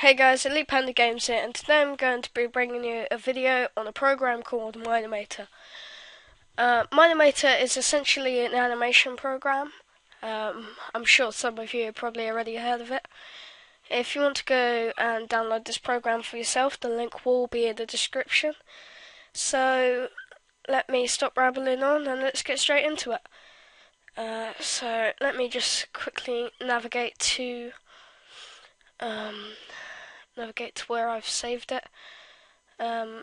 Hey guys, Elite Panda Games here, and today I'm going to be bringing you a video on a program called Mine-Imator. Mine-Imator is essentially an animation program. I'm sure some of you have probably already heard of it. If you want to go and download this program for yourself, the link will be in the description. So let me stop rambling on and let's get straight into it. So let me just quickly navigate to where I've saved it. I'm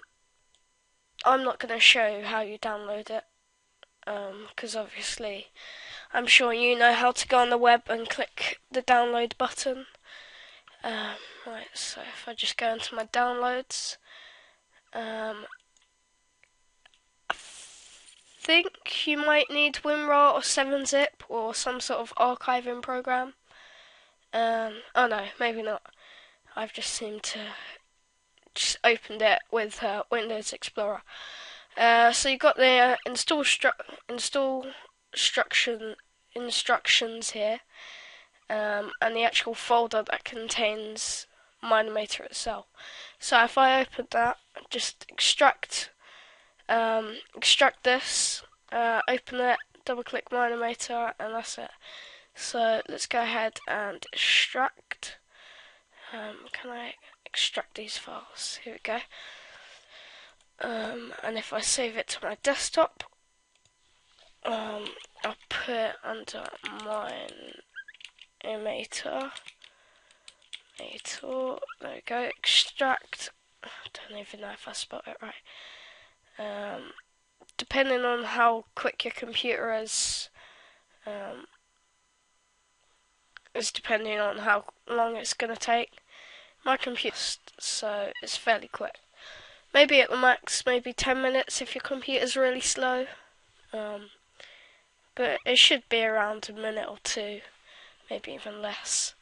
not going to show how you download it, because obviously I'm sure you know how to go on the web and click the download button. Right, so if I just go into my downloads, I think you might need WinRAR or 7-zip or some sort of archiving program. Oh no, maybe not. I've just seemed to opened it with Windows Explorer. So you've got the install instructions here, and the actual folder that contains Mine-Imator itself. So if I open that, just extract this, open it, double click Mine-Imator, and that's it. So let's go ahead and extract. Can I extract these files? Here we go. And if I save it to my desktop, I'll put it under Mine-Imator. There we go. Extract. I don't even know if I spelled it right. Depending on how quick your computer is depending on how long it's going to take. My computer, so it's fairly quick. Maybe at the max, maybe 10 minutes if your computer's really slow. But it should be around a minute or two, maybe even less.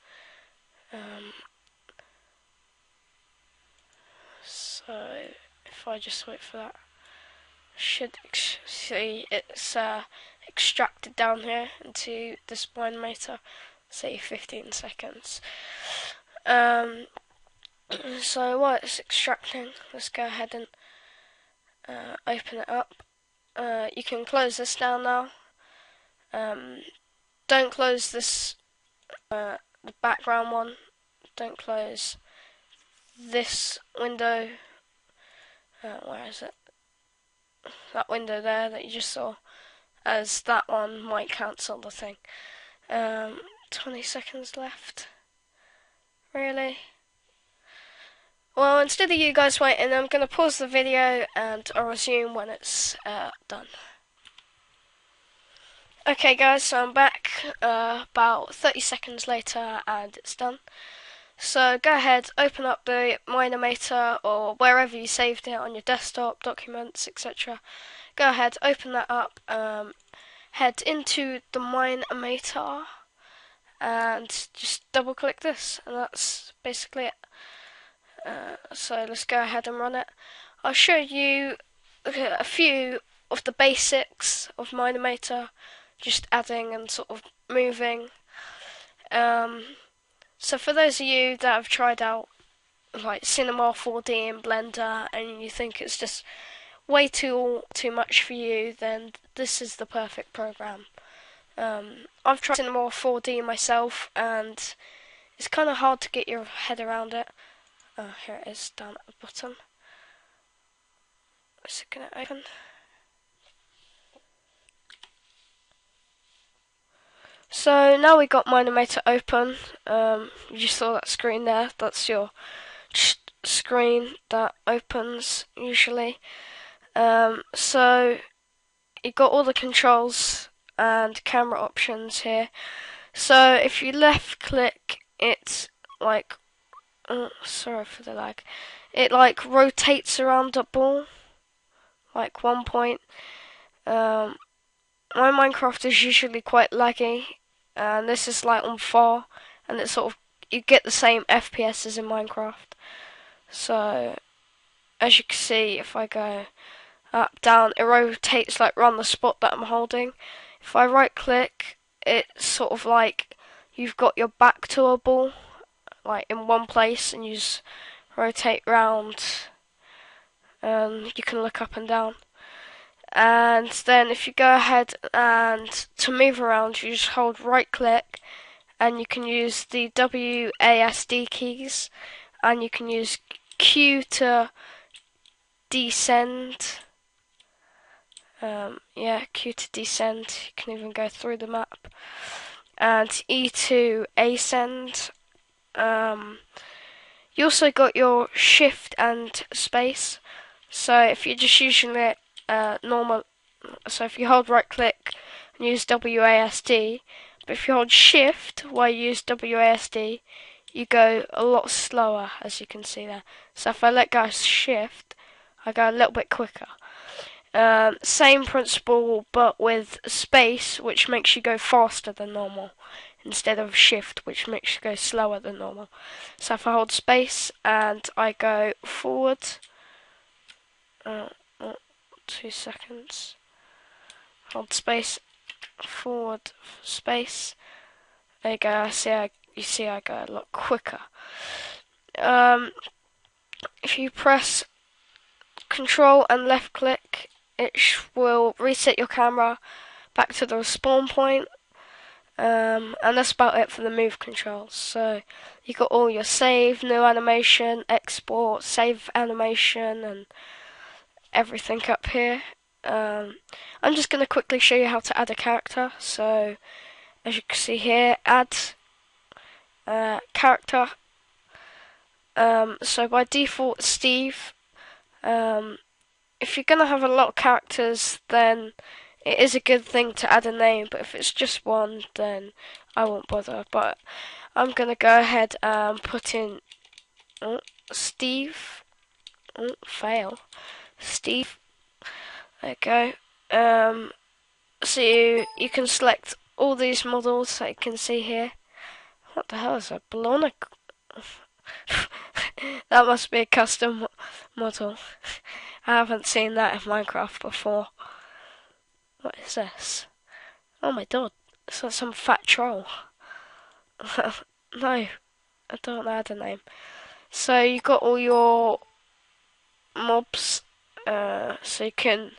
So if I just wait for that, should see it's extracted down here into this Mine-Imator, say 15 seconds. So while it's extracting, let's go ahead and open it up. You can close this down now. Don't close this, the background one. Don't close this window. Where is it? That window there that you just saw, as that one might cancel the thing. 20 seconds left. Really? Well, instead of you guys waiting, I'm going to pause the video and I'll resume when it's done. Okay guys, so I'm back about 30 seconds later and it's done. So go ahead, open up the Mine-Imator or wherever you saved it on your desktop, documents, etc. Go ahead, open that up, head into the Mine-Imator and just double click this, and that's basically it. So let's go ahead and run it. I'll show you a few of the basics of Mine-Imator, just adding and sort of moving. So for those of you that have tried out like Cinema 4D and Blender and you think it's just way too much for you, then this is the perfect program. I've tried Cinema 4D myself and it's kind of hard to get your head around it. Here it is down at the bottom. Is it going to open? So now we got Mine-Imator open. You just saw that screen there. That's your screen that opens usually. So you got all the controls and camera options here. So if you left click, it's like, sorry for the lag. It like rotates around the ball, like 1 point. My Minecraft is usually quite laggy, and this is like on 4, and it's sort of, you get the same FPS as in Minecraft. So as you can see, if I go up, down, it rotates like around the spot that I'm holding. If I right click, it's sort of like you've got your back to a ball, like in one place, and you just rotate round. You can look up and down. And then if you go ahead and to move around, you just hold right click, and you can use the WASD keys, and you can use Q to descend. Q to descend. You can even go through the map. And E to ascend. You also got your shift and space. So if you're just using it normal, so if you hold right click and use WASD, but if you hold shift while you use WASD, you go a lot slower, as you can see there. So if I let go shift, I go a little bit quicker. Same principle, but with space, which makes you go faster than normal, instead of shift, which makes you go slower than normal. So if I hold space and I go forward, 2 seconds, hold space, forward, space, there you go, you see I go a lot quicker. If you press Control and left click, it will reset your camera back to the spawn point. And that's about it for the move controls. So you got all your save, new animation, export, save animation, and everything up here. I'm just going to quickly show you how to add a character. So as you can see here, add character. So by default, Steve. If you're going to have a lot of characters, then it is a good thing to add a name, but if it's just one, then I won't bother. But I'm going to go ahead and put in Steve. Fail. Steve. There you go. So you can select all these models that you can see here. What the hell is a balloon? That must be a custom model. I haven't seen that in Minecraft before. What is this? Oh my god, it's like some fat troll. No, I don't know the name. So you got all your mobs, so you can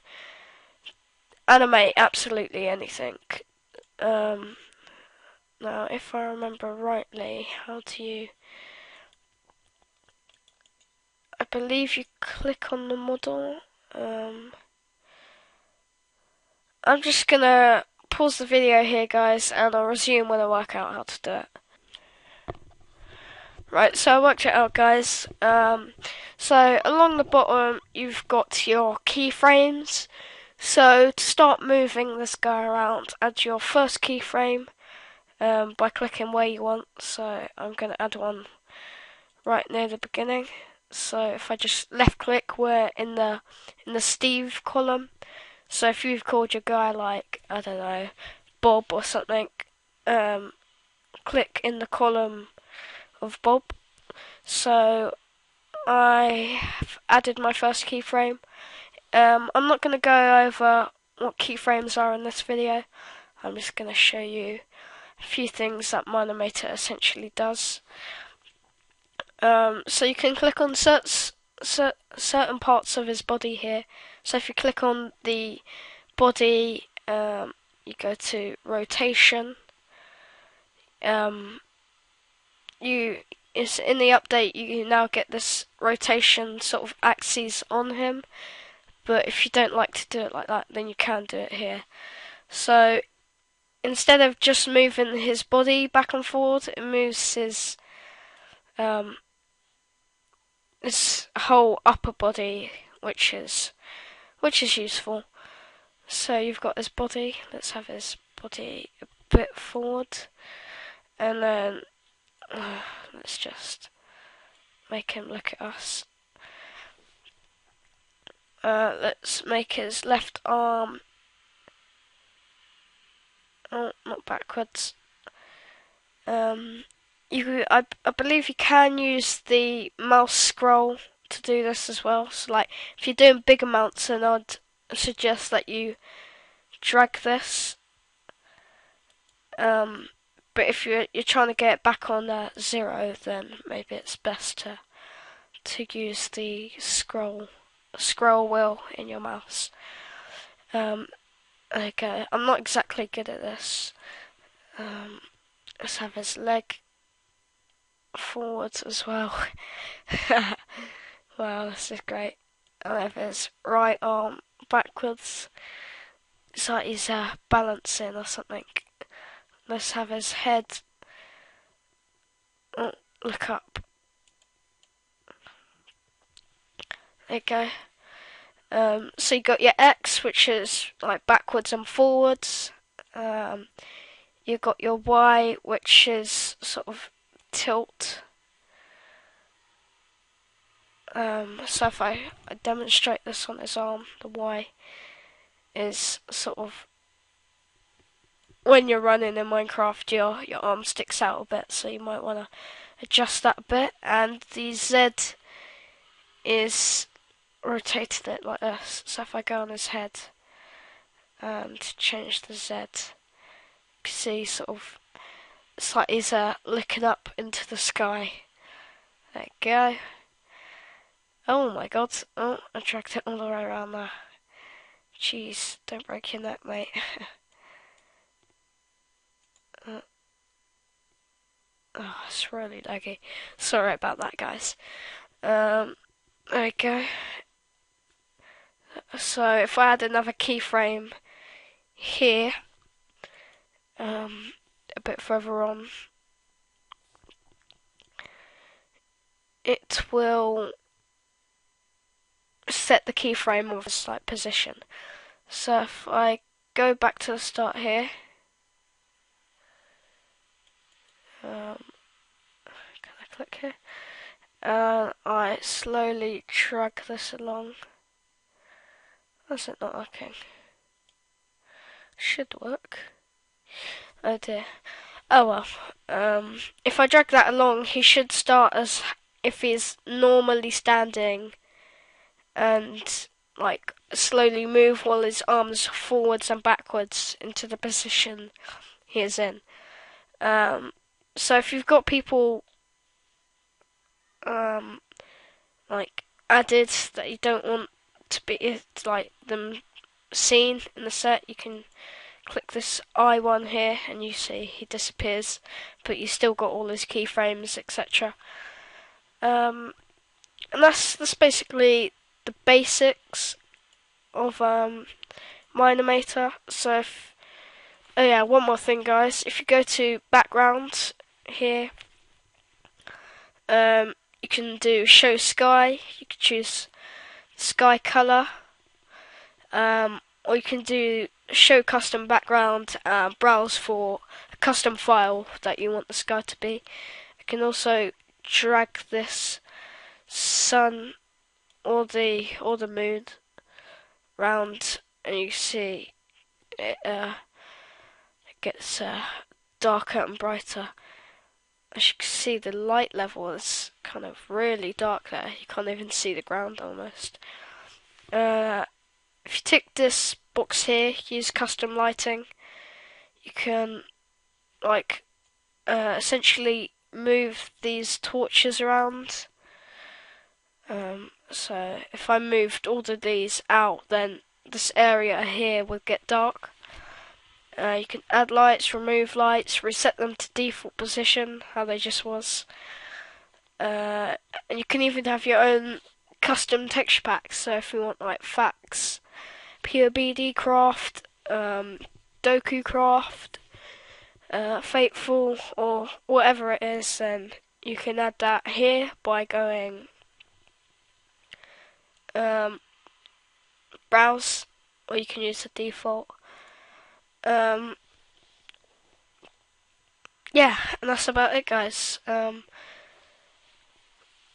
animate absolutely anything. Now, if I remember rightly, how do you... I believe you click on the model. I'm just gonna pause the video here, guys, and I'll resume when I work out how to do it. Right, so I worked it out, guys. So along the bottom, you've got your keyframes. So to start moving this guy around, add your first keyframe by clicking where you want. So I'm going to add one right near the beginning. So if I just left click, we're in the Steve column. So if you've called your guy like, I don't know, Bob or something, click in the column of Bob. So I have added my first keyframe. I'm not going to go over what keyframes are in this video. I'm just going to show you a few things that Mine-Imator essentially does. So you can click on certain parts of his body here. So if you click on the body, you go to rotation. It's in the update, you now get this rotation sort of axis on him. But if you don't like to do it like that, then you can do it here. So instead of just moving his body back and forward, it moves his whole upper body, which is useful. So you've got his body. Let's have his body a bit forward, and then let's just make him look at us. Let's make his left arm. Oh, not backwards. I believe you can use the mouse scroll to do this as well. So, like, if you're doing big amounts, then I'd suggest that you drag this. But But if you're trying to get it back on 0, then maybe it's best to use the scroll wheel in your mouse. Okay, I'm not exactly good at this. Let's have his leg forwards as well. Wow, this is great. I have his right arm backwards. It's like he's balancing or something. Let's have his head. Oh, look up. There you go. So you got your X, which is like backwards and forwards. You got your Y, which is sort of tilt. So if I demonstrate this on his arm, the Y is sort of when you're running in Minecraft, your arm sticks out a bit, so you might want to adjust that a bit. And the Z is rotated it like this. So if I go on his head and change the Z, you can see sort of it's like he's looking up into the sky. There you go. Oh my god. Oh, I dragged it all the way around there. Jeez, don't break your neck, mate. Oh, it's really laggy. Sorry about that, guys. There we go. So if I add another keyframe here, a bit further on, it will set the keyframe with a slight position. So if I go back to the start here, can I click here? I slowly drag this along. That's it not working? Should work. Oh dear. Oh well. If I drag that along, he should start as if he's normally standing, and like slowly move while his arms forwards and backwards into the position he is in. So if you've got people like added that you don't want to be like them seen in the set, you can click this I1 here and you see he disappears, but you still got all his keyframes, etc. And that's basically the basics of Mine-Imator. So oh yeah, one more thing, guys. If you go to background here, you can do show sky. You can choose sky color, or you can do show custom background. Browse for a custom file that you want the sky to be. You can also drag this sun or the moon round, and you see it gets darker and brighter. As you can see, the light level is kind of really dark there. You can't even see the ground almost. If you tick this box here, use custom lighting, you can like essentially move these torches around. So if I moved all of these out, then this area here would get dark. You can add lights, remove lights, reset them to default position, how they just was. And you can even have your own custom texture packs. So if you want like Fax, PureBD Craft, Doku Craft, Fateful, or whatever it is, then you can add that here by going browse, or you can use the default. Yeah, and that's about it, guys.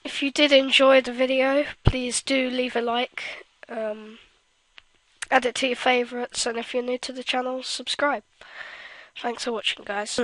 If you did enjoy the video, please do leave a like, add it to your favourites, and if you're new to the channel, subscribe. Thanks for watching, guys.